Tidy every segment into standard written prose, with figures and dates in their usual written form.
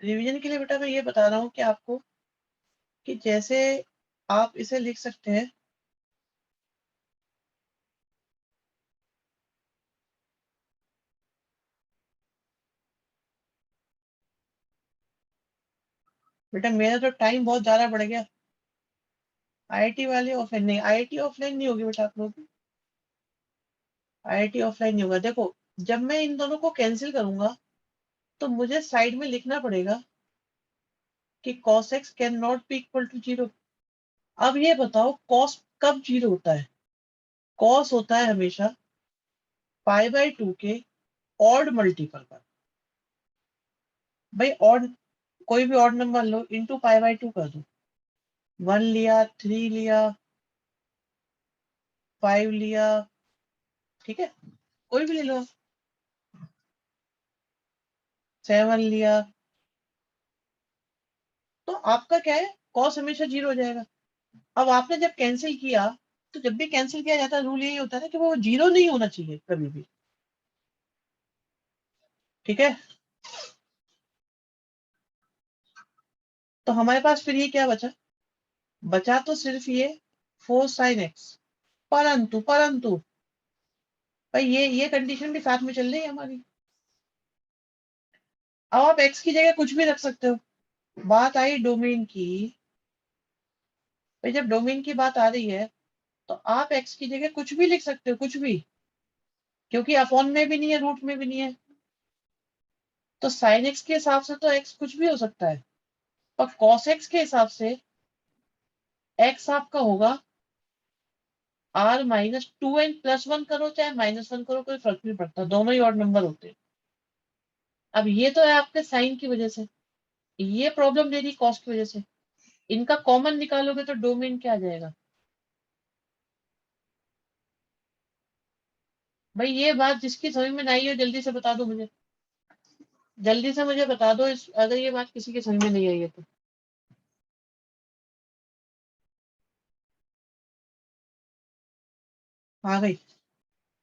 Revision के लिए बेटा मैं ये बता रहा हूँ कि आपको कि जैसे आप इसे लिख सकते हैं बेटा। मेरा तो टाइम बहुत ज्यादा बढ़ गया। आईआईटी वाले ऑफलाइन नहीं, आईआईटी ऑफलाइन नहीं होगी बेटा आप लोग की। आईआईटी ऑफलाइन नहीं होगा। देखो जब मैं इन दोनों को कैंसिल करूंगा तो मुझे साइड में लिखना पड़ेगा कि cos x can not be equal to 0। अब ये बताओ cos कब 0 होता है? cos होता है हमेशा π/2 के ऑड मल्टीपल पर। भाई ऑड, कोई भी ऑड नंबर लो इंटू π/2 कर दो। 1 लिया, 3 लिया, 5 लिया, ठीक है, कोई भी ले लो, 7 लिया, तो आपका क्या है, कॉस हमेशा 0 हो जाएगा। अब आपने जब कैंसिल किया तो जब भी कैंसिल किया जाता है रूल यही होता है ना कि वो 0 नहीं होना चाहिए कभी भी। ठीक है, तो हमारे पास फिर ये क्या बचा? बचा तो सिर्फ ये 4 sin x। परंतु परंतु भाई ये कंडीशन भी साथ में चल रही है हमारी। अब आप x की जगह कुछ भी रख सकते हो। बात आई डोमेन की। भाई जब डोमेन की बात आ रही है तो आप x की जगह कुछ भी लिख सकते हो, कुछ भी, क्योंकि अपॉन में भी नहीं है, रूट में भी नहीं है। तो साइन x के हिसाब से तो x कुछ भी हो सकता है, पर cos x के हिसाब से x आपका होगा r-2n+1 करो चाहे -1 करो, कोई फर्क नहीं पड़ता, दोनों ही ऑड नंबर होते हैं। अब ये तो है आपके साइन की वजह से, ये प्रॉब्लम दे रही कॉस की वजह से। इनका कॉमन निकालोगे तो डोमेन क्या आ जाएगा? भाई ये बात जिसकी समझ में नहीं आई हो जल्दी से बता दो मुझे, जल्दी से मुझे बता दो इस, अगर ये बात किसी की समझ में नहीं आई है तो। आ गई।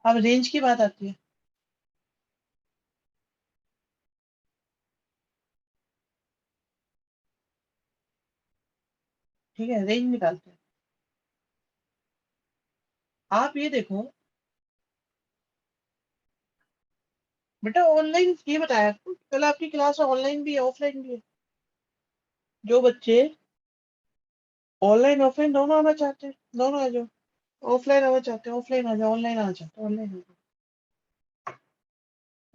अब रेंज की बात आती है। ठीक है, रेंज निकालते हैं। आप ये देखो बेटा, ऑनलाइन ये बताया कल आपकी क्लास ऑनलाइन भी है ऑफलाइन भी है। जो बच्चे ऑनलाइन ऑफलाइन दोनों आना चाहते हैं दोनों आ जाओ। ऑफलाइन आना चाहते हैं ऑफलाइन आ जाओ, ऑनलाइन आना चाहते हैं ऑनलाइन आ जाओ।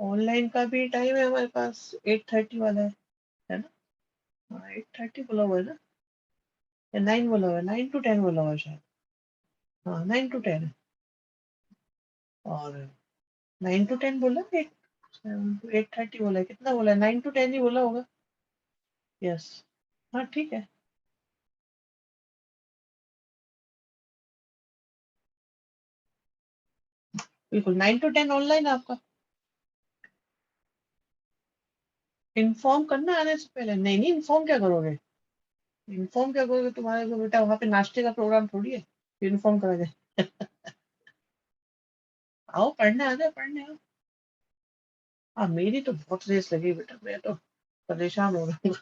ऑनलाइन का भी टाइम है हमारे पास, 8:30 वाला है ना? हाँ 8:30 बोला हुआ है ना, या 9 बोला हुआ है, 9 to 10 बोला हुआ है शायद। हाँ 9 to 10 है। और 9 to 10 बोला, 8:30 बोला है, कितना बोला है? 9 to 10 ही बोला होगा। यस। हाँ ठीक है, बिल्कुल 9 to 10 ऑनलाइन आपका। इन्फॉर्म करना आने से पहले? नहीं नहीं, इन्फॉर्म क्या करोगे? इन्फॉर्म क्या करोगे? तुम्हारे को बेटा वहाँ पे नाश्ते का प्रोग्राम थोड़ी है इन्फॉर्म करा जाए। आओ पढ़ने, आ जाओ पढ़ने आओ। हाँ मेरी तो बहुत रेस लगी बेटा, मैं तो परेशान हो रहा हूँ।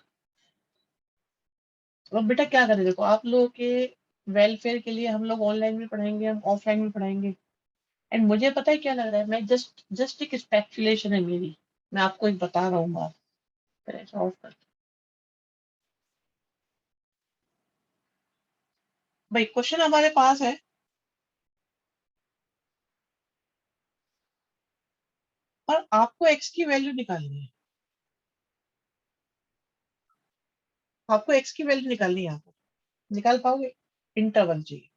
अब बेटा क्या करें, देखो आप लोगों के वेलफेयर के लिए हम लोग ऑनलाइन भी पढ़ाएंगे, हम ऑफलाइन भी पढ़ाएंगे। एंड मुझे पता है क्या लग रहा है, मैं जस्ट जस्ट एक स्पेकुलेशन है मेरी, मैं आपको एक बता रहा हूँ बात। फिर ऐसा ऑफ कर, भाई क्वेश्चन हमारे पास है, पर आपको एक्स की वैल्यू निकालनी है। आपको एक्स की वैल्यू निकालनी है, आपको निकाल पाओगे? इंटरवल चाहिए।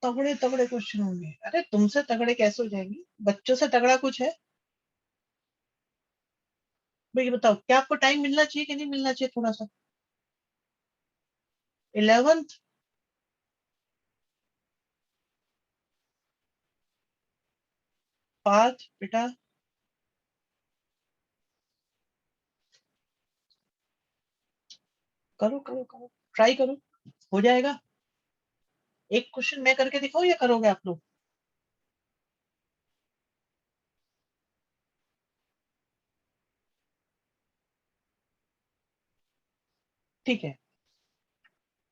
तगड़े तगड़े क्वेश्चन होंगे, अरे तुमसे तगड़े कैसे हो जाएंगे, बच्चों से तगड़ा कुछ है? भाई ये बताओ क्या आपको टाइम मिलना चाहिए कि नहीं मिलना चाहिए थोड़ा सा? 11th? 5 बेटा, करो करो करो, ट्राई करो, हो जाएगा। एक क्वेश्चन मैं करके दिखाऊं या करोगे आप लोग? ठीक है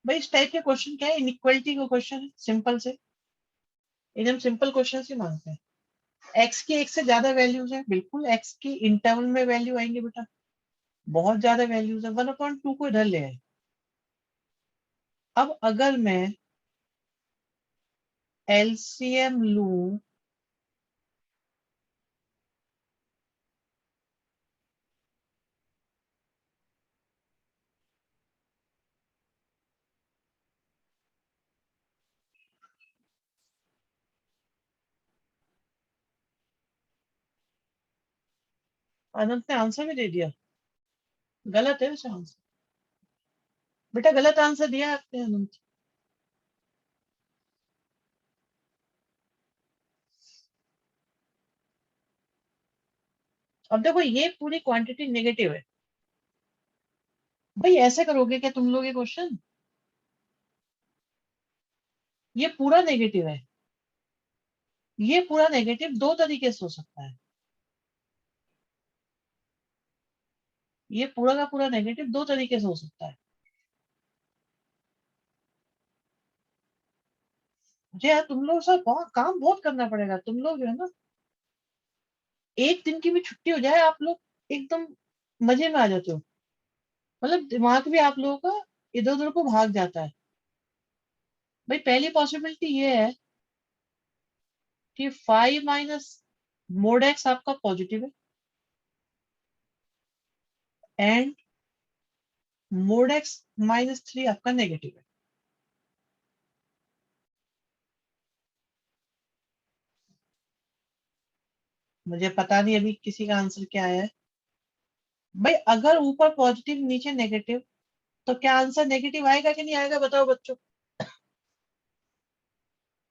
भाई, इस टाइप के क्वेश्चन क्या है, इनइक्वालिटी का क्वेश्चन है, सिंपल से एकदम सिंपल क्वेश्चन ही मांगते हैं। एक्स की एक से ज्यादा वैल्यूज है, बिल्कुल एक्स की इंटरवल में वैल्यू आएंगे बेटा, बहुत ज्यादा वैल्यूज है, 1/2 को इधर ले आए। अब अगर मैं एलसीएम लूं, अनंत ने आंसर भी दे दिया, गलत है वैसे आंसर, बेटा गलत आंसर दिया है आपने अनंत। अब देखो ये पूरी क्वांटिटी नेगेटिव है, भाई ऐसे करोगे क्या तुम लोग ये क्वेश्चन, ये पूरा नेगेटिव है, ये पूरा नेगेटिव दो तरीके से हो सकता है, ये पूरा का पूरा नेगेटिव दो तरीके से हो सकता है। मुझे यार तुम लोग सब बहुत काम बहुत करना पड़ेगा, तुम लोग जो है ना, एक दिन की भी छुट्टी हो जाए आप लोग एकदम मजे में आ जाते हो, मतलब दिमाग भी आप लोगों का इधर उधर को भाग जाता है। भाई पहली पॉसिबिलिटी ये है कि 5 - मोड एक्स आपका पॉजिटिव है एंड मोड x - 3 आपका नेगेटिव है। मुझे पता नहीं अभी किसी का आंसर क्या है। भाई अगर ऊपर पॉजिटिव नीचे नेगेटिव, तो क्या आंसर नेगेटिव आएगा कि नहीं आएगा बताओ बच्चों।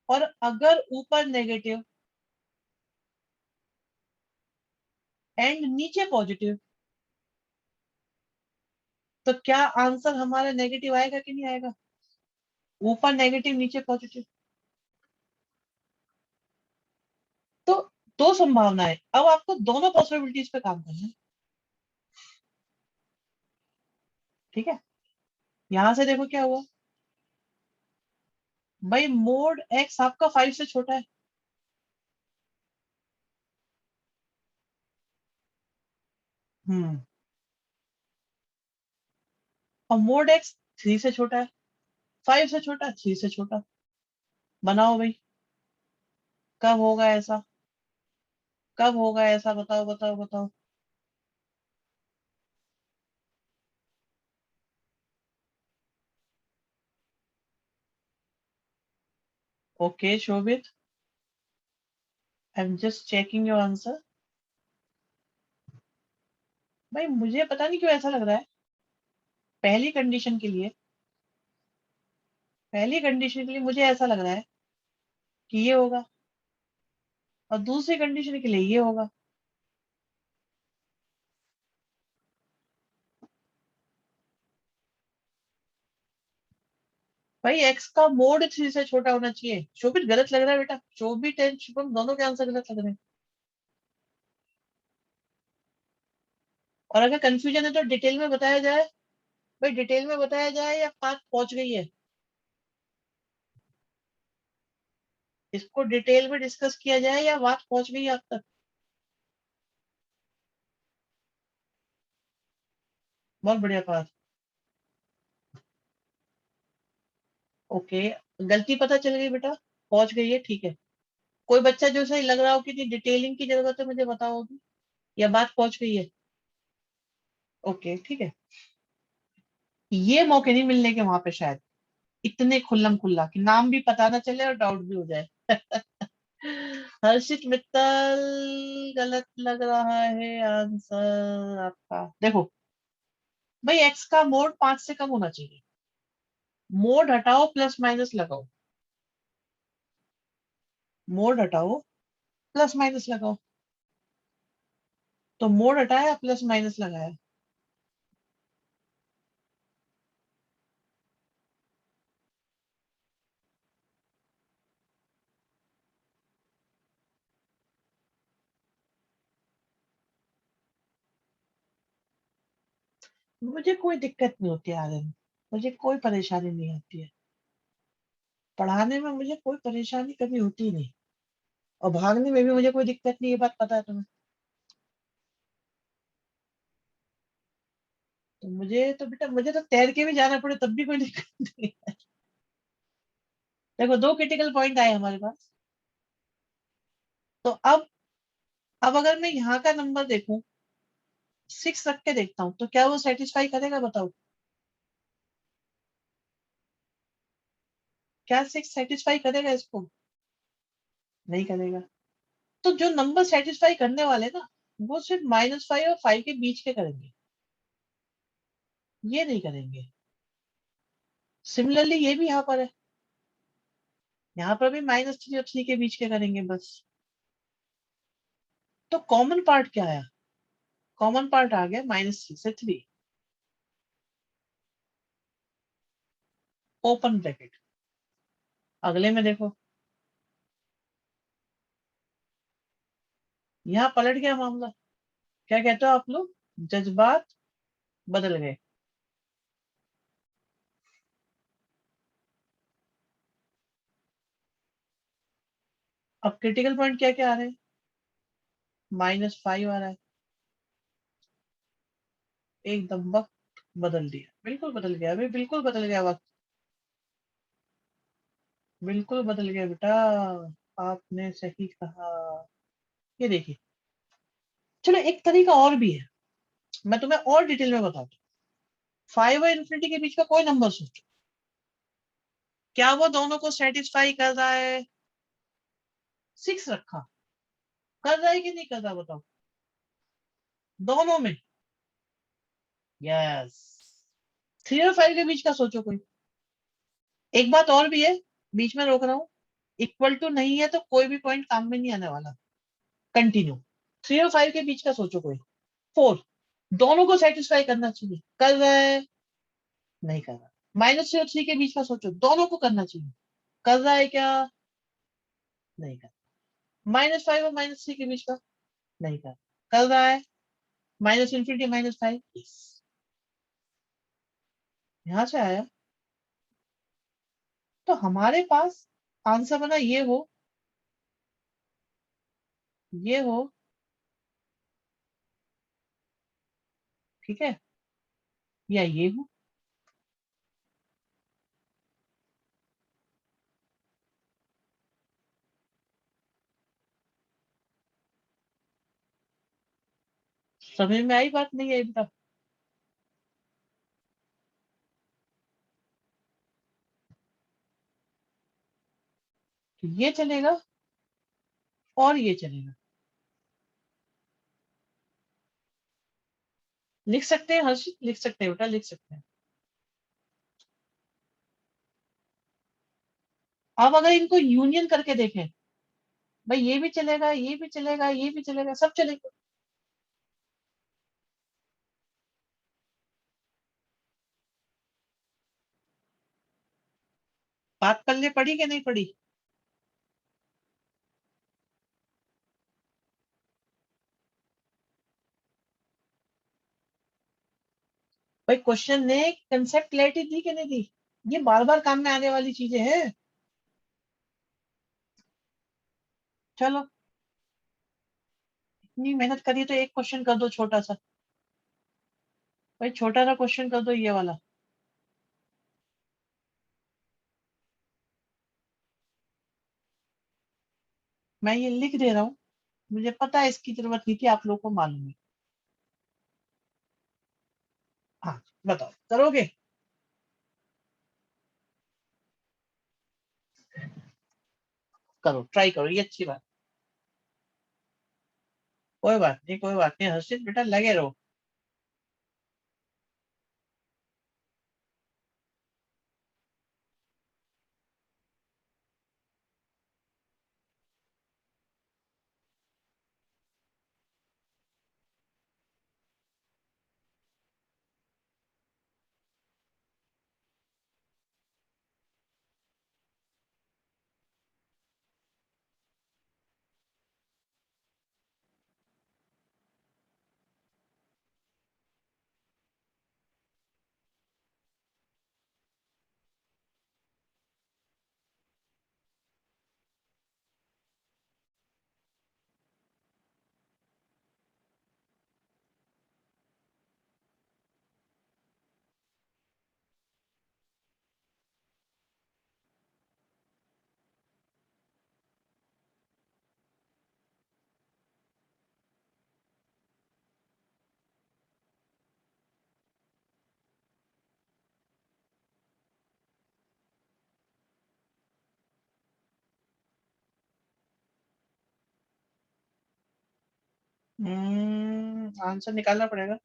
और अगर ऊपर नेगेटिव एंड नीचे पॉजिटिव, तो क्या आंसर हमारा नेगेटिव आएगा कि नहीं आएगा, ऊपर नेगेटिव नीचे पॉजिटिव। तो दो संभावनाएं, अब आपको दोनों पॉसिबिलिटीज पे काम करना है। ठीक है, यहां से देखो क्या हुआ, भाई मोड एक्स आपका 5 से छोटा है। हम्म, और मोड एक्स 3 से छोटा है, 5 से छोटा, 3 से छोटा। बनाओ भाई, कब होगा ऐसा, कब होगा ऐसा, बताओ बताओ बताओ। Okay Shobhit, I am just checking your answer. भाई मुझे पता नहीं क्यों ऐसा लग रहा है, पहली कंडीशन के लिए, पहली कंडीशन के लिए मुझे ऐसा लग रहा है कि ये होगा, और दूसरी कंडीशन के लिए ये होगा। भाई एक्स का मोड 3 से छोटा होना चाहिए, शोभित गलत लग रहा है बेटा, शोभित एंड शुभम दोनों के आंसर गलत लग रहे हैं। और अगर कंफ्यूजन है तो डिटेल में बताया जाए, भाई डिटेल में बताया जाए या बात पहुंच गई है, इसको डिटेल में डिस्कस किया जाए या बात पहुंच गई है आप तक। बहुत बढ़िया बात। ओके, गलती पता चल गई बेटा, पहुंच गई है, ठीक है। कोई बच्चा जो सही लग रहा हो कि डिटेलिंग की जरूरत है मुझे बताओगी, या बात पहुंच गई है। ओके ठीक है, ये मौके नहीं मिलने के वहां पे शायद, इतने खुल्लम खुल्ला कि नाम भी पता ना चले और डाउट भी हो जाए। हर्षित मित्तल, गलत लग रहा है आंसर आपका। देखो भाई एक्स का मोड 5 से कम होना चाहिए, मोड हटाओ प्लस माइनस लगाओ, मोड हटाओ प्लस माइनस लगाओ, तो मोड हटाया प्लस माइनस लगाया। मुझे कोई दिक्कत नहीं होती आगे में, मुझे कोई परेशानी नहीं होती है। पढ़ाने में मुझे कोई परेशानी कभी होती ही नहीं। और भागने में भी मुझे कोई दिक्कत नहीं, ये बात पता है तुम्हें। तो मुझे तो बेटा, मुझे तो तैर के भी जाना पड़े तब भी कोई दिक्कत नहीं है। देखो, दो क्रिटिकल पॉइंट आए हमारे पास। तो अब अगर मैं यहाँ का नंबर देखूं, 6 रख के देखता हूँ, तो क्या वो सेटिस्फाई करेगा बताओ? क्या 6 सेटिस्फाई करेगा इसको? नहीं करेगा। तो जो नंबर सेटिस्फाई करने वाले ना, वो सिर्फ -5 और 5 के बीच के करेंगे, ये नहीं करेंगे। सिमिलरली ये भी यहाँ पर है, यहाँ पर भी -3 और 3 के बीच के करेंगे बस। तो कॉमन पार्ट क्या आया? कॉमन पार्ट आ गया -3 से 3, ओपन ब्रैकेट। अगले में देखो, यहाँ पलट गया मामला। क्या कहते हो आप लोग? जज्बात बदल गए। अब क्रिटिकल पॉइंट क्या क्या आ रहे हैं? -5 आ रहा है। एकदम वक्त बदल दिया, बिल्कुल बदल गया, अभी बिल्कुल बदल गया वक्त। बिल्कुल बदल गया बेटा, आपने सही कहा। ये देखिए, चलो एक तरीका और भी है, मैं तुम्हें और डिटेल में बताता हूँ। 5 और इन्फिनिटी के बीच का कोई नंबर सोचो, क्या वो दोनों को सेटिस्फाई कर रहा है? 6 रखा, कर रहा है कि नहीं कर रहा बताओ? दोनों में। यस। 3 और 5 के बीच का सोचो कोई। एक बात और भी है, बीच में रोक रहा हूँ, इक्वल टू नहीं है तो कोई भी पॉइंट काम में नहीं आने वाला। कंटिन्यू। 3 और 5 के बीच का सोचो कोई। 4, दोनों को सेटिस्फाई करना चाहिए, कर रहा है? नहीं कर रहा। -3 और 3 के बीच का सोचो, दोनों को करना चाहिए, कर रहा है क्या? नहीं कर। -5 और -3 के बीच का? नहीं कर रहा है? -Infinity -5, yes. यहां से आया। तो हमारे पास आंसर बना, ये हो, ठीक है, या ये हो। समझ में आई बात, नहीं आई बेटा? तो ये चलेगा और ये चलेगा। लिख सकते हैं हर्षित, लिख सकते हैं बेटा, लिख सकते हैं। अब अगर इनको यूनियन करके देखें, भाई ये भी चलेगा, ये भी चलेगा, ये भी चलेगा, सब चलेगा। बात पल्ले पड़ी कि नहीं पड़ी? भाई क्वेश्चन ने कंसेप्ट क्लैरिटी दी कि नहीं दी? ये बार बार काम में आने वाली चीजें हैं। चलो, इतनी मेहनत करी तो एक क्वेश्चन कर दो छोटा सा। भाई छोटा सा क्वेश्चन कर दो, ये वाला। मैं ये लिख दे रहा हूँ, मुझे पता है इसकी जरूरत नहीं थी, आप लोगों को मालूम है। हाँ, बताओ करोगे? करो, ट्राई करो, ये अच्छी बात। कोई बात नहीं, कोई बात नहीं हर्षित बेटा, लगे रहो। आंसर निकालना पड़ेगा।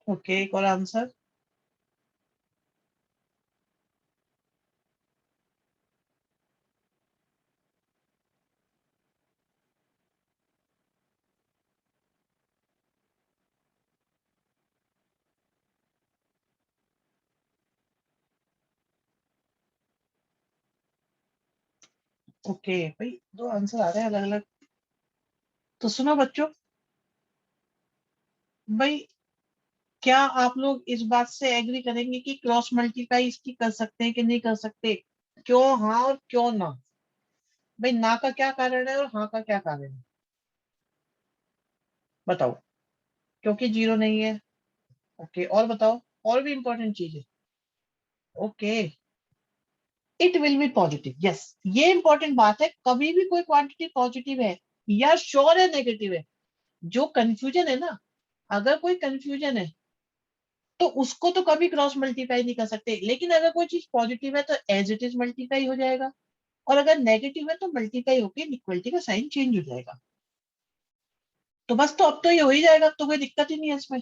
ओके, एक और आंसर। ओके भाई, दो आंसर आ रहे हैं अलग अलग। तो सुनो बच्चों, भाई क्या आप लोग इस बात से एग्री करेंगे कि क्रॉस मल्टीप्लाई इसकी कर सकते हैं कि नहीं कर सकते? क्यों हाँ और क्यों ना? भाई ना का क्या कारण है और हाँ का क्या कारण है, बताओ। क्योंकि जीरो नहीं है। ओके, और बताओ। और भी इंपॉर्टेंट चीज है। Okay, it will be positive, yes. ये इंपॉर्टेंट बात है, कभी भी कोई क्वांटिटी पॉजिटिव है या श्योर है नेगेटिव है। जो कंफ्यूजन है ना, अगर कोई कंफ्यूजन है तो उसको तो कभी क्रॉस मल्टीप्लाई नहीं कर सकते, लेकिन अगर कोई चीज पॉजिटिव है तो एज इट इज मल्टीप्लाई हो जाएगा, और अगर नेगेटिव है तो मल्टीप्लाई होकर इक्वलिटी का साइन चेंज हो जाएगा। तो बस, तो अब तो ये हो ही जाएगा, अब तो कोई दिक्कत ही नहीं है इसमें।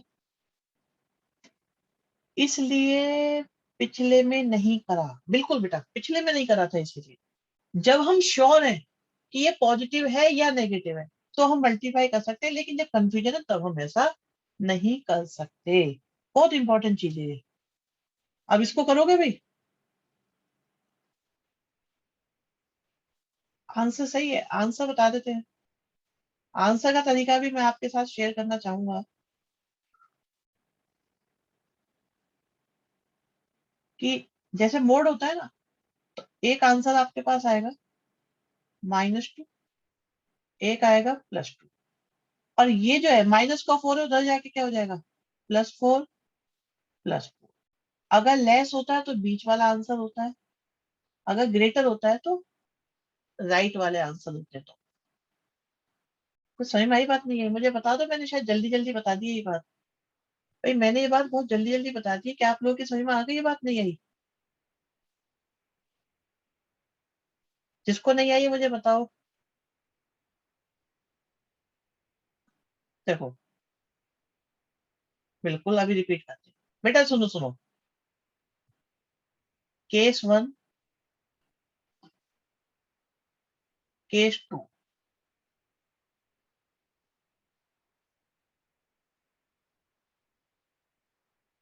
इसलिए पिछले में नहीं करा, बिल्कुल बेटा, पिछले में नहीं करा था इसीलिए। जब हम श्योर हैं कि ये पॉजिटिव है या नेगेटिव है तो हम मल्टीप्लाई कर सकते हैं, लेकिन जब कंफ्यूजन है तब हम ऐसा नहीं कर सकते। बहुत इंपॉर्टेंट चीज है ये। अब इसको करोगे भाई? आंसर सही है, आंसर बता देते हैं। आंसर का तरीका भी मैं आपके साथ शेयर करना चाहूंगा कि जैसे मोड होता है ना, एक आंसर आपके पास आएगा -2, एक आएगा +2, और ये जो है माइनस का 4 है, उधर जाके क्या हो जाएगा, +4 +4। अगर लेस होता है तो बीच वाला आंसर होता है, अगर ग्रेटर होता है तो राइट वाले आंसर होते हैं। तो कुछ समझ में आई बात नहीं है, मुझे बता दो, मैंने शायद जल्दी जल्दी बता दी है ये बात। भाई मैंने ये बात बहुत जल्दी जल्दी बता दी है, क्या आप लोगों की समझ में आ गई ये बात, नहीं आई? जिसको नहीं आई है मुझे बताओ। देखो, बिल्कुल अभी रिपीट करते हैं। बेटा सुनो सुनो, केस 1, केस 2।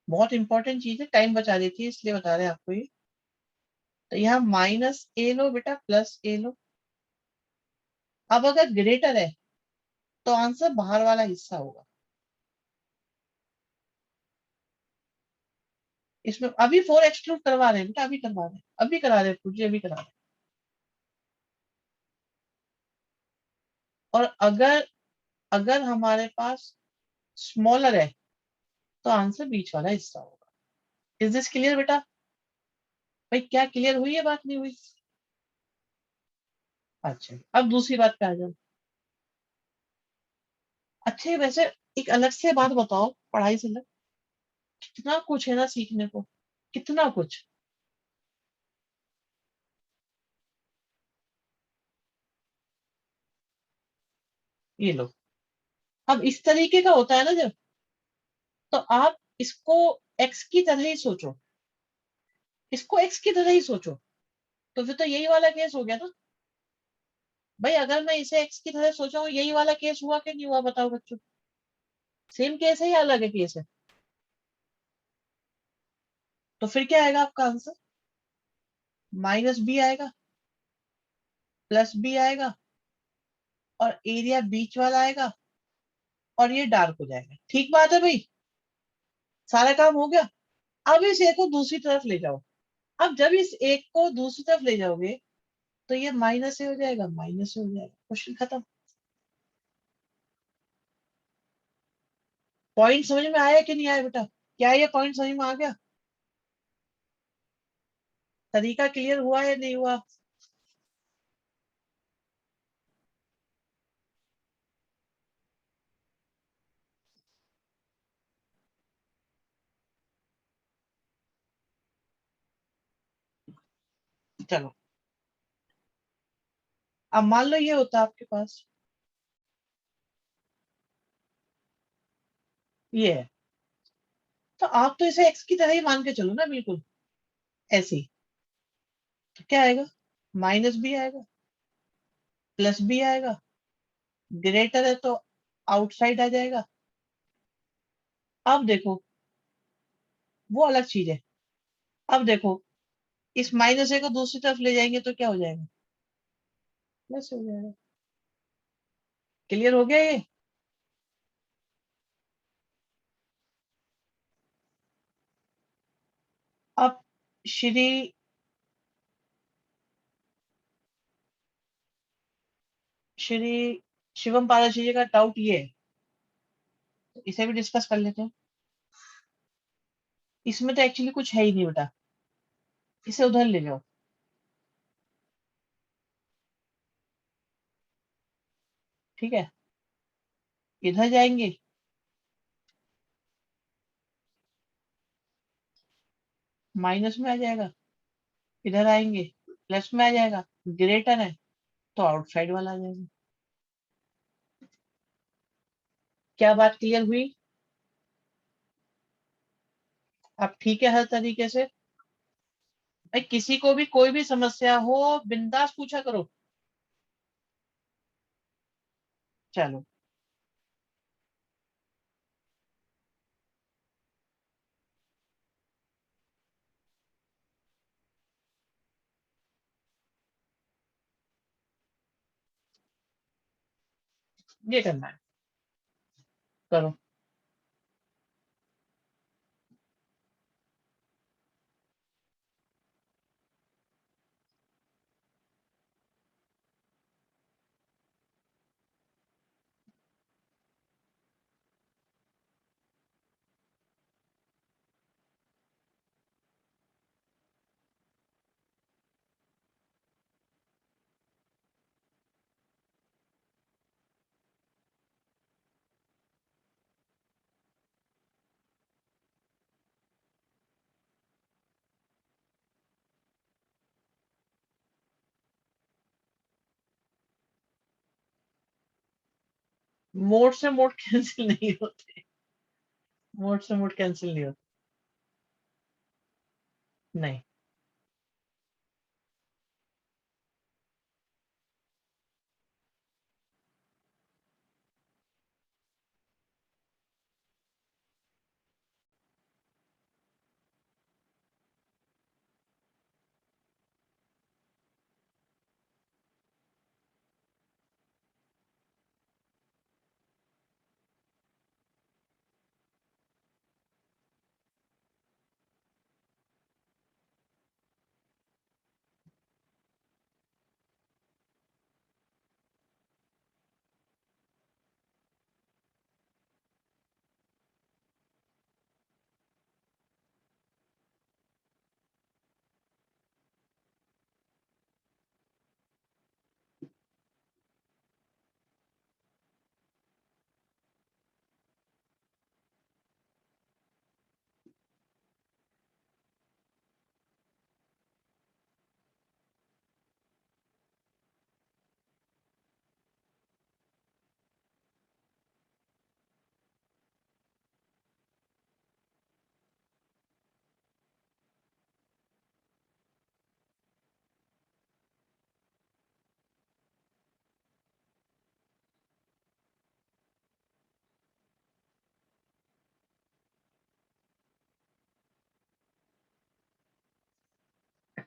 बहुत इंपॉर्टेंट चीज है, टाइम बचा देती है इसलिए बता रहे हैं आपको ये। तो यहाँ -a लो बेटा, +a लो। अब अगर ग्रेटर है तो आंसर बाहर वाला हिस्सा होगा। इसमें अभी 4 एक्सक्लूड करवा रहे हैं बेटा, अभी करवा रहे हैं, अभी करा रहे हैं, पूछिए, अभी करा रहे हैं। और अगर अगर हमारे पास स्मॉलर है तो आंसर बीच वाला हिस्सा होगा। इज दिस क्लियर बेटा? भाई क्या क्लियर हुई है, बात नहीं हुई? अच्छा, अब दूसरी बात पे आ जाओ। अच्छे, वैसे एक अलग से बात बताओ, पढ़ाई से अलग कितना कुछ है ना सीखने को, कितना कुछ। ये लो, अब इस तरीके का होता है ना जब, तो आप इसको एक्स की तरह ही सोचो, इसको एक्स की तरह ही सोचो, तो फिर तो यही वाला केस हो गया ना। भाई अगर मैं इसे एक्स की तरह सोचा हूँ, यही वाला केस हुआ कि नहीं हुआ, बताओ बच्चों। सेम केस है या अलग है केस है? तो फिर क्या आएगा आपका आंसर? माइनस बी आएगा, प्लस बी आएगा, और एरिया बीच वाला आएगा, और ये डार्क हो जाएगा। ठीक बात है भाई, सारा काम हो गया। अब इस ए को दूसरी तरफ ले जाओ। अब जब इस एक को दूसरी तरफ ले जाओगे, तो ये माइनस से हो जाएगा, माइनस से हो जाएगा, क्वेश्चन खत्म। पॉइंट समझ में आया कि नहीं आया बेटा? क्या ये पॉइंट समझ में आ गया? तरीका क्लियर हुआ या नहीं हुआ? चलो, अब मान लो ये होता आपके पास, ये है। तो आप तो इसे एक्स की तरह ही मान के चलो ना, बिल्कुल ऐसे ही। तो क्या आएगा? माइनस भी आएगा, प्लस भी आएगा, ग्रेटर है तो आउटसाइड आ जाएगा। अब देखो, वो अलग चीज है। अब देखो, इस माइनस ए को दूसरी तरफ ले जाएंगे तो क्या हो जाएगा? प्लस हो जाएगा। क्लियर हो गया ये? अब श्री श्री शिवम पारस जी का डाउट ये है, तो इसे भी डिस्कस कर लेते हैं। इसमें तो एक्चुअली कुछ है ही नहीं बेटा, इसे उधर ले जाओ। ठीक है, इधर जाएंगे, माइनस में आ जाएगा। इधर आएंगे, प्लस में आ जाएगा। ग्रेटर है तो आउटसाइड वाला आ जाएगा। क्या बात क्लियर हुई? अब ठीक है हर तरीके से। भाई किसी को भी कोई भी समस्या हो, बिंदास पूछा करो। चलो, ये करना है, करो। मोड से मोड कैंसिल नहीं होते, मोड से मोड कैंसिल नहीं होते। नहीं।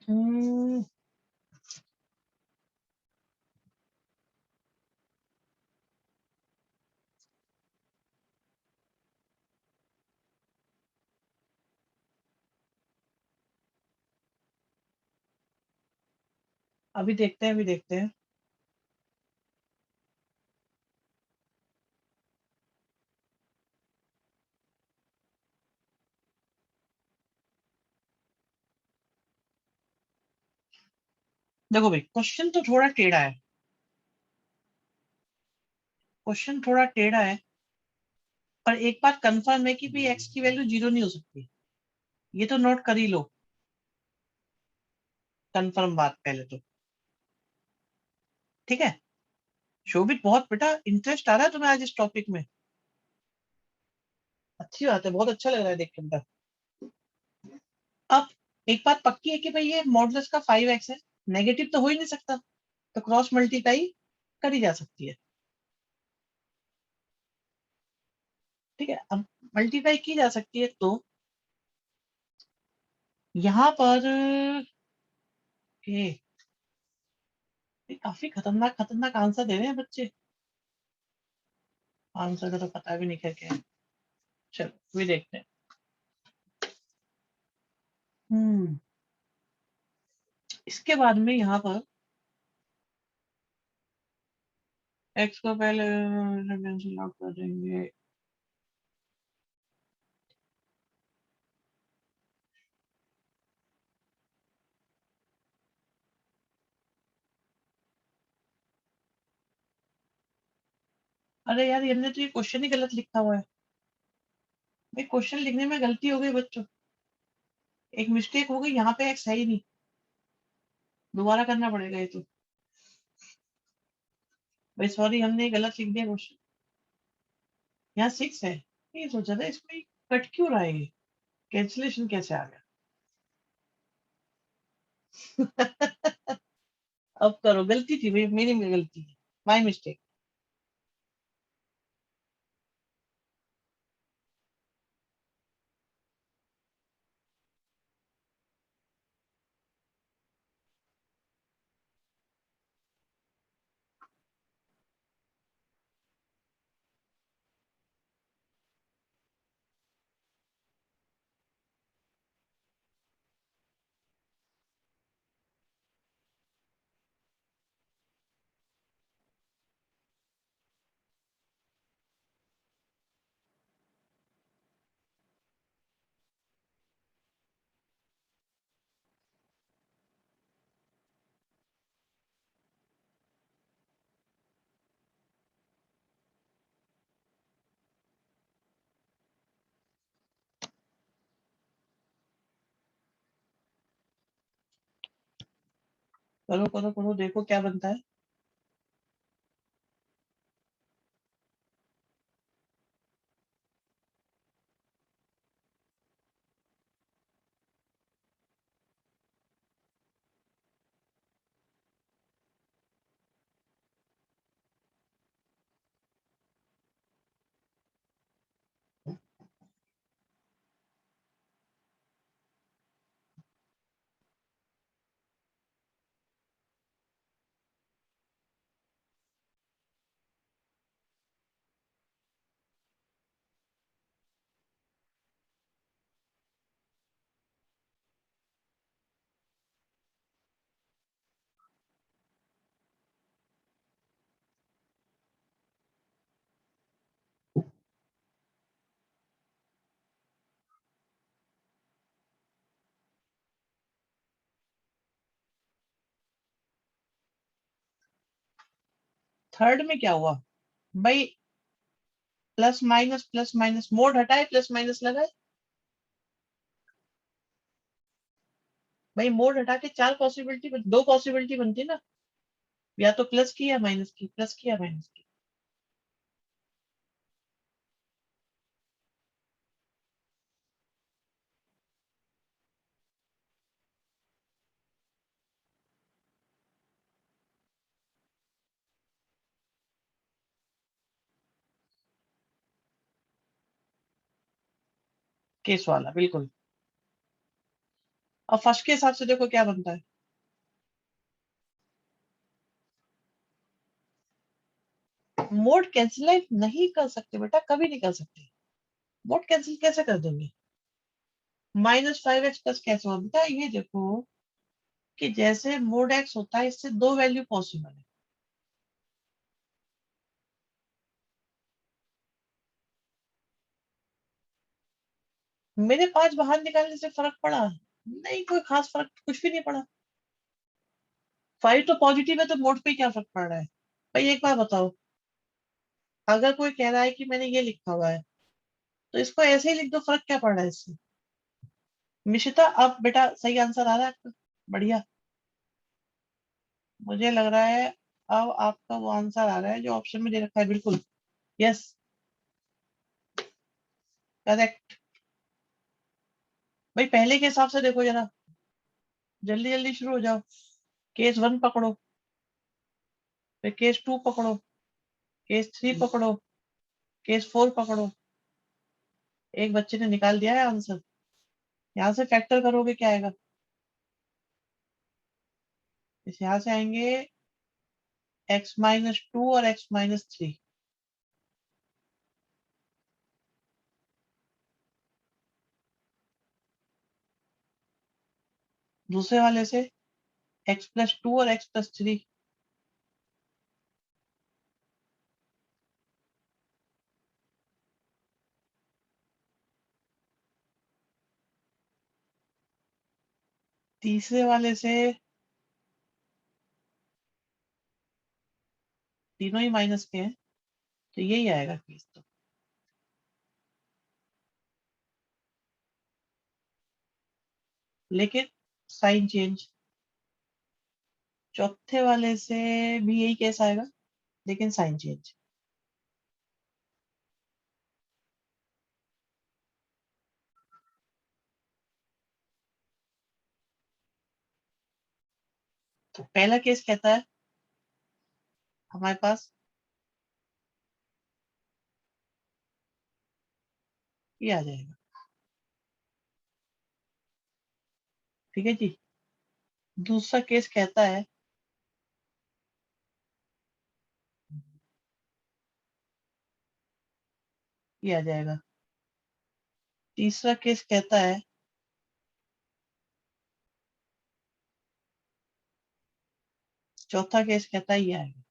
अभी देखते हैं, अभी देखते हैं। देखो भाई, क्वेश्चन तो थोड़ा टेढ़ा है, क्वेश्चन थोड़ा टेढ़ा है, पर एक बात कंफर्म है कि भाई एक्स की वैल्यू 0 नहीं हो सकती। ये तो नोट कर ही लो, कंफर्म बात पहले तो। ठीक है। शोभित, बहुत बेटा इंटरेस्ट आ रहा है तुम्हें आज इस टॉपिक में। अच्छी बात है, बहुत अच्छा लग रहा है देख के बेटा। अब एक बात पक्की है कि भाई ये मॉडुलस का 5x है, नेगेटिव तो हो ही नहीं सकता, तो क्रॉस मल्टीप्लाई करी जा सकती है। ठीक है, अब मल्टीप्लाई की जा सकती है, तो यहाँ पर ये काफी खतरनाक खतरनाक आंसर दे रहे हैं बच्चे। आंसर का तो पता भी नहीं क्या क्या है। चलो, भी देखते हैं। हम्म इसके बाद में यहाँ पर एक्स को पहले कैंसिल आउट कर देंगे। अरे यार, हमने तो ये क्वेश्चन ही गलत लिखा हुआ है। भाई क्वेश्चन लिखने में गलती हो गई बच्चों, एक मिस्टेक हो गई, यहाँ पे एक्स है ही नहीं। दोबारा करना पड़ेगा ये तो। भाई सॉरी, हमने ये गलत लिख दिया क्वेश्चन। यहाँ 6 है। ये सोचा था इसमें कट क्यों रहा है, ये कैंसिलेशन कैसे आ गया। अब करो, गलती थी भाई, मेरी गलती है, माय मिस्टेक। करो करो करो, देखो क्या बनता है। थर्ड में क्या हुआ भाई? प्लस माइनस मोड हटाए, प्लस माइनस लगाए। भाई मोड हटा के चार पॉसिबिलिटी, दो पॉसिबिलिटी बनती ना, या तो प्लस की या माइनस की, प्लस की या माइनस की। केस वाला बिल्कुल। और फर्स्ट के हिसाब से देखो क्या बनता है। मोड कैंसिल नहीं कर सकते बेटा, कभी नहीं कर सकते। मोड कैंसिल कैसे कर दोगे? -5x प्लस कैसे होगा बेटा? ये देखो कि जैसे मोड एक्स होता है, इससे दो वैल्यू पॉसिबल है। मेरे 5 बाहर निकालने से फर्क पड़ा? नहीं, कोई खास फर्क कुछ भी नहीं पड़ा। 5 तो पॉजिटिव है, तो मोड पे क्या फर्क पड़ रहा है? भाई एक बार बताओ, अगर कोई कह रहा है कि मैंने ये लिखा हुआ है, तो इसको ऐसे ही लिख दो, फर्क क्या पड़ रहा है इससे? निशिता, अब बेटा सही आंसर आ रहा है आपका। बढ़िया। मुझे लग रहा है अब आपका वो आंसर आ रहा है जो ऑप्शन में दे रखा है, बिल्कुल। Yes, correct. भाई पहले के हिसाब से देखो जरा, जल्दी जल्दी शुरू हो जाओ। केस 1 पकड़ो, फिर केस 2 पकड़ो, केस 3 पकड़ो, केस 4 पकड़ो। एक बच्चे ने निकाल दिया है आंसर। यहाँ से फैक्टर करोगे क्या आएगा? इस यहाँ से आएंगे x-2 और x-3। दूसरे वाले से x+2 और x+3। तीसरे वाले से तीनों ही माइनस के हैं, तो यही आएगा केस तो। लेकिन साइन चेंज। चौथे वाले से भी यही केस आएगा, लेकिन साइन चेंज। तो पहला केस कहता है हमारे पास ये आ जाएगा। ठीक है जी। दूसरा केस कहता है ये आ जाएगा। तीसरा केस कहता है चौथा केस कहता है ये आएगा।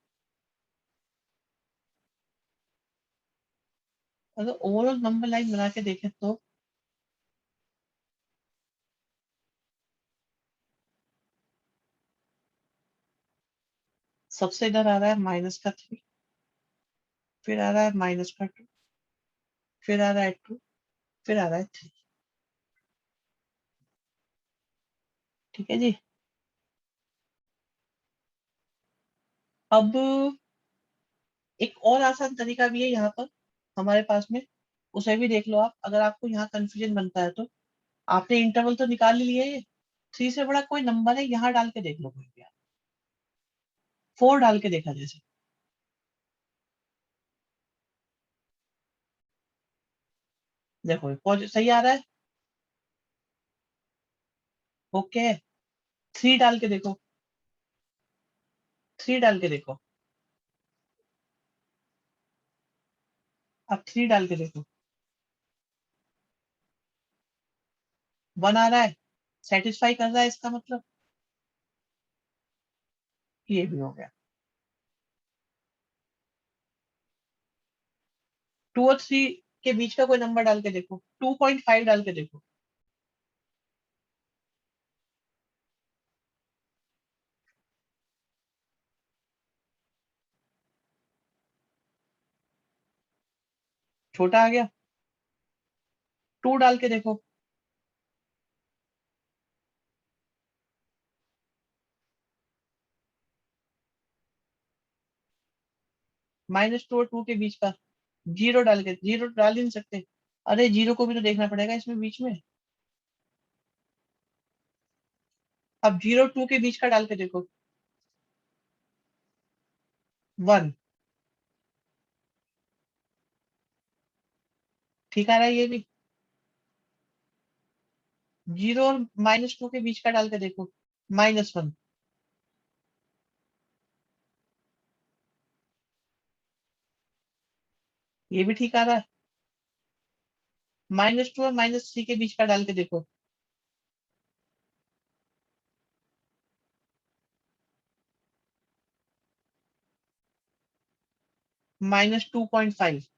अगर ओवरऑल नंबर लाइन बना के देखें तो सबसे इधर आ रहा है -3, फिर आ रहा है -2, फिर आ रहा है 2, फिर आ रहा है 3। ठीक है जी। अब एक और आसान तरीका भी है यहाँ पर हमारे पास में, उसे भी देख लो आप। अगर आपको यहाँ कंफ्यूजन बनता है तो आपने इंटरवल तो निकाल ही लिया है। 3 से बड़ा कोई नंबर है, यहाँ डाल के देख लो कोई भी आप। 4 डाल के देखा जैसे। देखो सही आ रहा है। ओके। 3 डाल के देखो, 3 डाल के देखो। अब 3 डाल के देखो। 1 आ रहा है, सेटिस्फाई कर रहा है इसका मतलब। ये भी हो गया। 2 और 3 के बीच का कोई नंबर डाल के देखो, 2.5 डाल के देखो। छोटा आ गया। 2 डाल के देखो। -2 और 2 के बीच का। जीरो डाल के, जीरो डाल ही नहीं सकते। अरे जीरो को भी तो देखना पड़ेगा इसमें बीच में। अब 0 2 के बीच का डाल के देखो। 1। ठीक आ रहा है ये भी। जीरो और -2 के बीच का डाल के देखो। -1। ये भी ठीक आ रहा है। -2 और -3 के बीच का डाल के देखो। -2.5।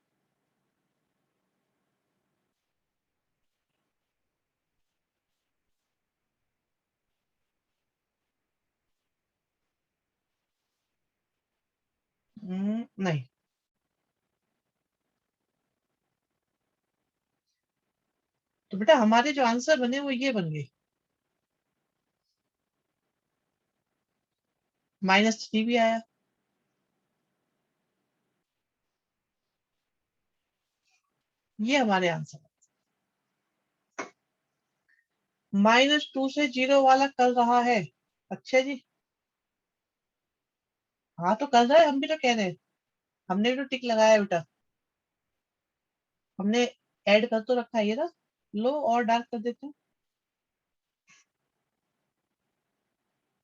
नहीं। तो बेटा हमारे जो आंसर बने वो ये बन गए। -3 भी आया। ये हमारे आंसर। -2 से जीरो वाला कर रहा है। अच्छा जी। हाँ तो कर रहा है, हम भी तो कह रहे हैं। हमने भी तो टिक लगाया है बेटा। हमने ऐड कर तो रखा है ये ना। लो और डार्क कर देते हैं।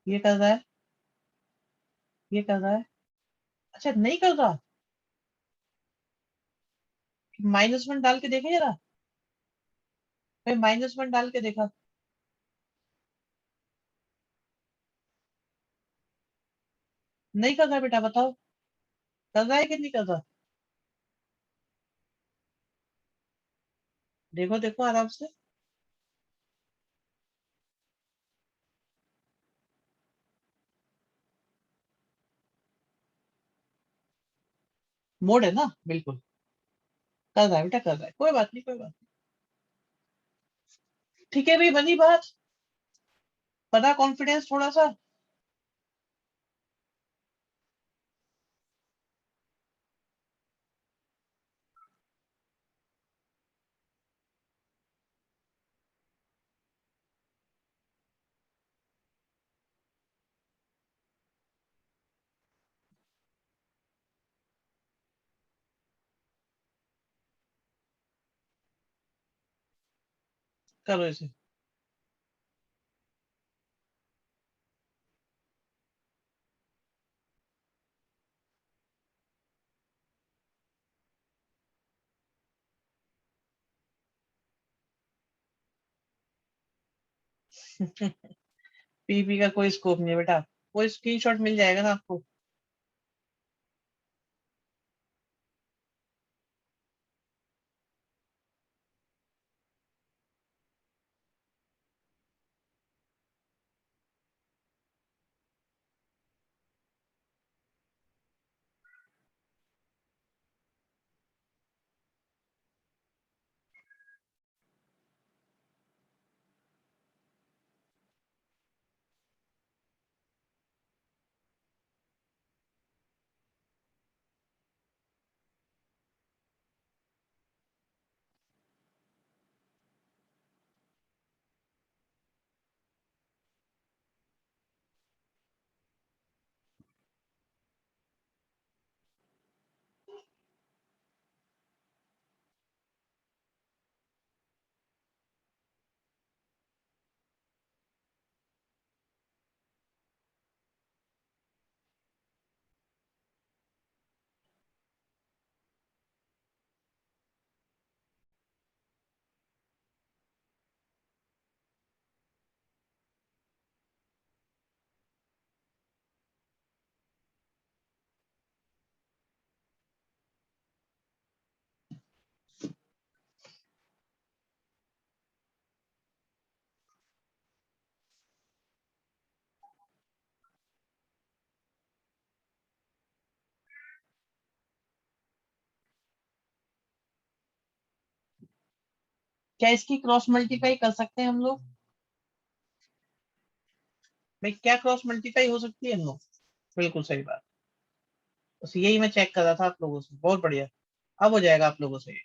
ये कर रहा है। ये कर रहा है। अच्छा नहीं कर रहा। -1 डाल के देखे जरा। मैं -1 डाल के देखा। नहीं कर रहा बेटा, बताओ। कर रहा है कि नहीं कर रहा। देखो देखो आराम से। मोड है ना, बिल्कुल। कर रहा है बेटा, कर रहा है, कोई बात नहीं, कोई बात नहीं। ठीक है भाई, बनी बात। बना कॉन्फिडेंस थोड़ा सा। करो इसे। पीपी का कोई स्कोप नहीं है बेटा। कोई स्क्रीनशॉट मिल जाएगा ना आपको। क्या इसकी क्रॉस मल्टीप्लाई कर सकते हैं हम लोग। भाई क्या क्रॉस मल्टीप्लाई हो सकती है हम लोग। बिल्कुल सही बात। बस यही मैं चेक कर रहा था आप लोगों से, बहुत बढ़िया। अब हो जाएगा आप लोगों से ये।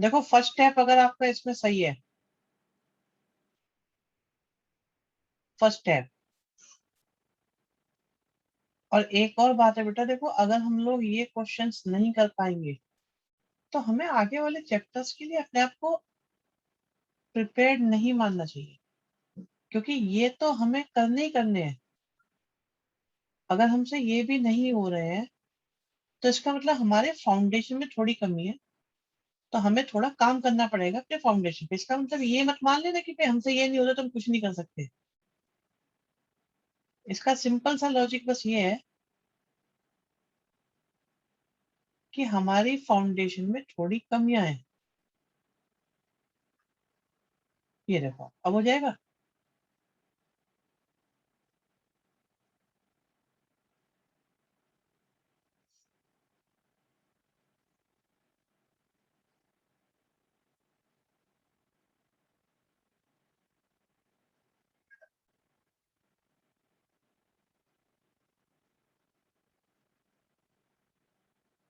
देखो फर्स्ट स्टेप अगर आपका इसमें सही है, फर्स्ट स्टेप। और एक और बात है बेटा, देखो अगर हम लोग ये क्वेश्चंस नहीं कर पाएंगे तो हमें आगे वाले चैप्टर्स के लिए अपने आप को प्रिपेयर्ड नहीं मानना चाहिए, क्योंकि ये तो हमें करने ही करने हैं। अगर हमसे ये भी नहीं हो रहे हैं तो इसका मतलब हमारे फाउंडेशन में थोड़ी कमी है, तो हमें थोड़ा काम करना पड़ेगा अपने फाउंडेशन पे। इसका मतलब ये मत मान लेना कि भाई हमसे ये नहीं हो रहा तो हम कुछ नहीं कर सकते। इसका सिंपल सा लॉजिक बस ये है कि हमारी फाउंडेशन में थोड़ी कमियां हैं। ये देखो अब हो जाएगा।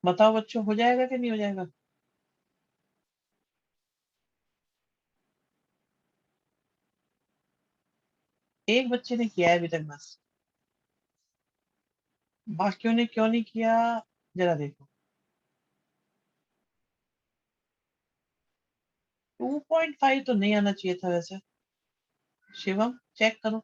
बताओ बच्चों, हो जाएगा कि नहीं हो जाएगा? एक बच्चे ने किया है अभी तक बस। बाकियों ने क्यों नहीं किया, जरा देखो। 2.5 तो नहीं आना चाहिए था वैसे। शिवम चेक करो।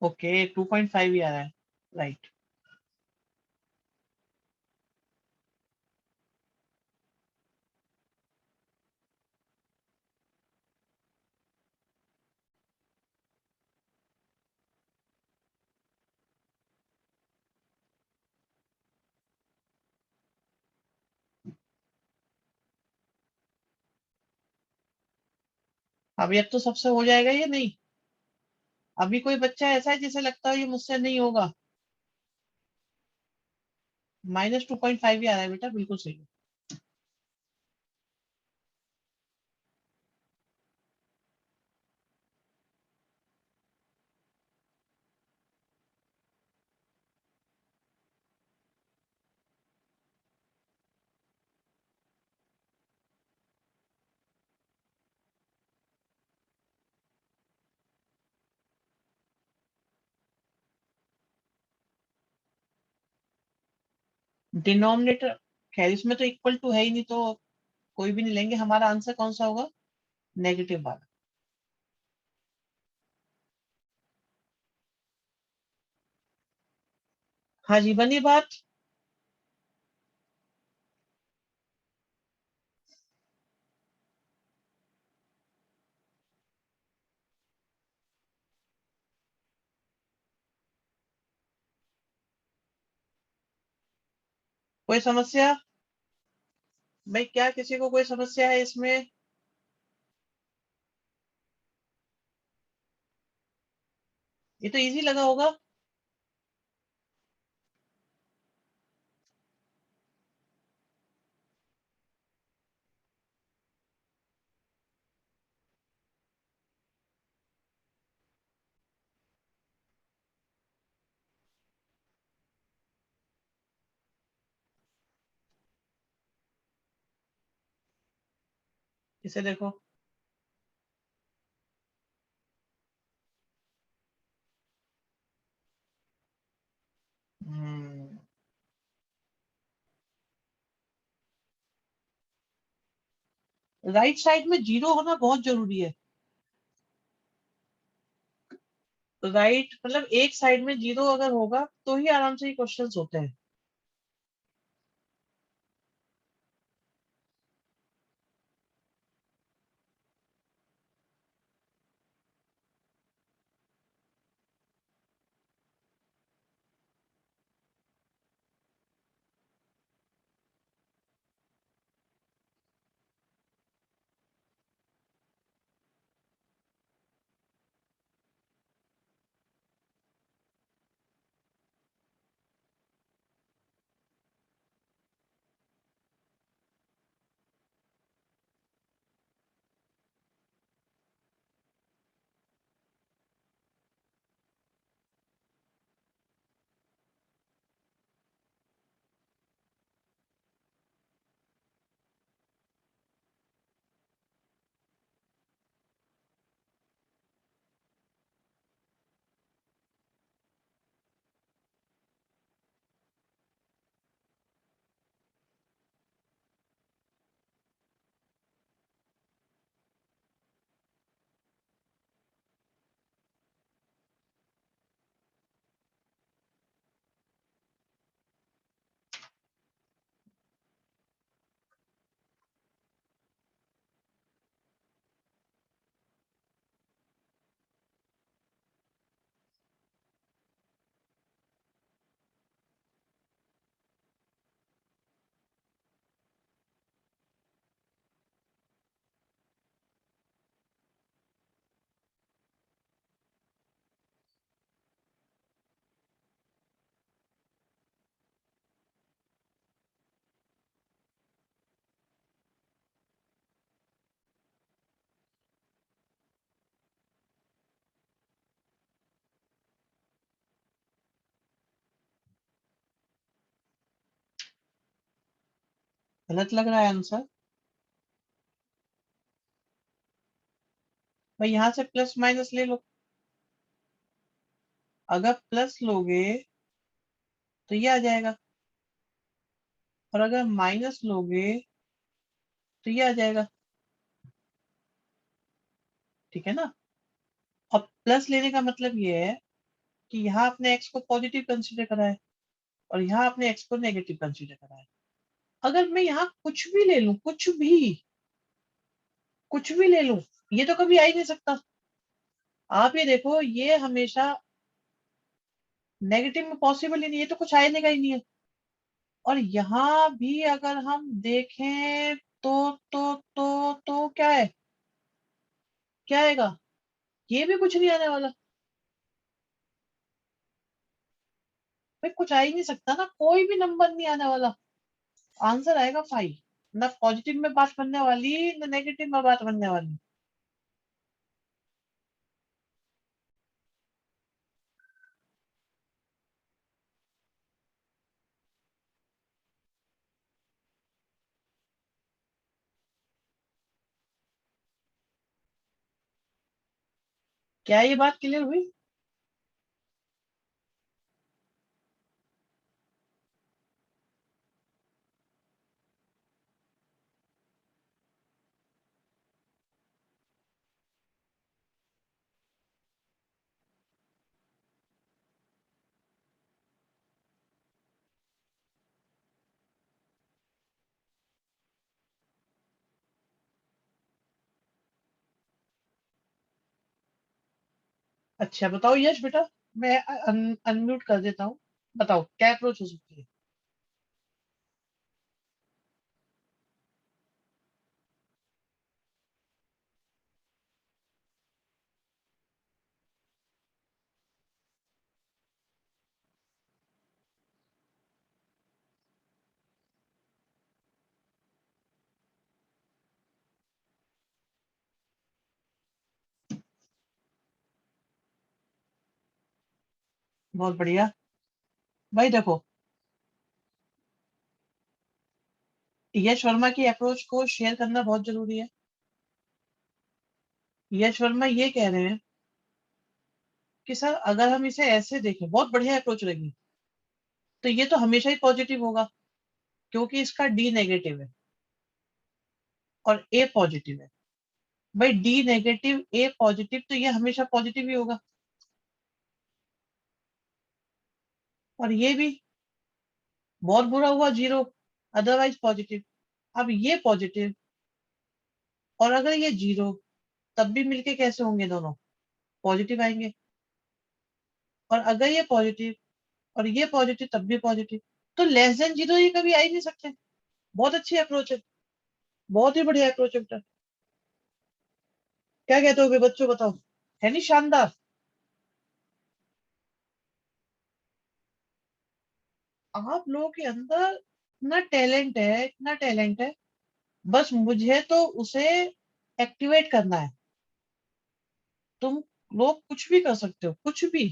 ओके 2.5 ही आ रहा है। राइट। अभी अब तो सबसे हो जाएगा ये नहीं? अभी कोई बच्चा ऐसा है जिसे लगता है ये मुझसे नहीं होगा? -2.5 ही आ रहा है बेटा, बिल्कुल सही है। डिनोमिनेटर, खैर इसमें तो इक्वल टू है ही नहीं, तो कोई भी नहीं लेंगे। हमारा आंसर कौन सा होगा? नेगेटिव वाला। हाँ जी, बनी बात। कोई समस्या? भाई क्या किसी को कोई समस्या है इसमें? ये तो इजी लगा होगा। इसे देखो। राइट साइड में जीरो होना बहुत जरूरी है। राइट मतलब एक साइड में जीरो अगर होगा तो ही आराम से ये क्वेश्चंस होते हैं। गलत लग रहा है आंसर। भाई यहाँ से प्लस माइनस ले लो। अगर प्लस लोगे तो ये आ जाएगा, और अगर माइनस लोगे तो ये आ जाएगा। ठीक है ना। अब प्लस लेने का मतलब ये है कि यहाँ आपने एक्स को पॉजिटिव कंसीडर करा है, और यहाँ आपने एक्स को नेगेटिव कंसीडर करा है। अगर मैं यहाँ कुछ भी ले लूं, कुछ भी ले लूं, ये तो कभी आ ही नहीं सकता। आप ये देखो, ये हमेशा नेगेटिव में पॉसिबल ही नहीं, ये तो कुछ आने का ही नहीं है। और यहाँ भी अगर हम देखें तो क्या है, क्या आएगा? ये भी कुछ नहीं आने वाला। भाई कुछ आ ही नहीं सकता ना, कोई भी नंबर नहीं आने वाला। आंसर आएगा 5। ना पॉजिटिव में बात बनने वाली, ना नेगेटिव में बात बनने वाली। क्या ये बात क्लियर हुई? अच्छा बताओ यश बेटा, मैं अनम्यूट कर देता हूँ। बताओ क्या अप्रोच हो सकती है। बहुत बढ़िया। भाई देखो, यश वर्मा की अप्रोच को शेयर करना बहुत जरूरी है। यश वर्मा ये कह रहे हैं कि सर अगर हम इसे ऐसे देखें, बहुत बढ़िया अप्रोच रहेगी, तो ये तो हमेशा ही पॉजिटिव होगा, क्योंकि इसका डी नेगेटिव है और ए पॉजिटिव है। भाई डी नेगेटिव ए पॉजिटिव, तो ये हमेशा पॉजिटिव ही होगा। और ये भी बहुत बुरा हुआ, जीरो, अदरवाइज पॉजिटिव। अब ये पॉजिटिव, और अगर ये जीरो, तब भी मिलके कैसे होंगे दोनों? पॉजिटिव आएंगे। और अगर ये पॉजिटिव और ये पॉजिटिव, तब भी पॉजिटिव। तो लेस देन जीरो ये कभी आ ही नहीं सकते। बहुत अच्छी अप्रोच है, बहुत ही बढ़िया अप्रोच है बेटा। क्या कहते हो बे बच्चों, बताओ। है नहीं शानदार? आप लोगों के अंदर इतना टैलेंट है, इतना टैलेंट है, बस मुझे तो उसे एक्टिवेट करना है। तुम लोग कुछ भी कर सकते हो, कुछ भी।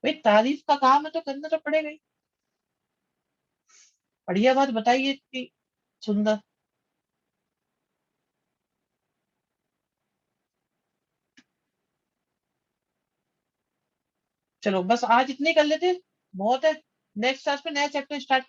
भाई तारीफ का काम है तो करना तो पड़ेगा ही। बढ़िया बात बताइए इतनी सुंदर। चलो बस आज इतने कर लेते हैं, बहुत है। नेक्स्ट क्लास में नया चैप्टर स्टार्ट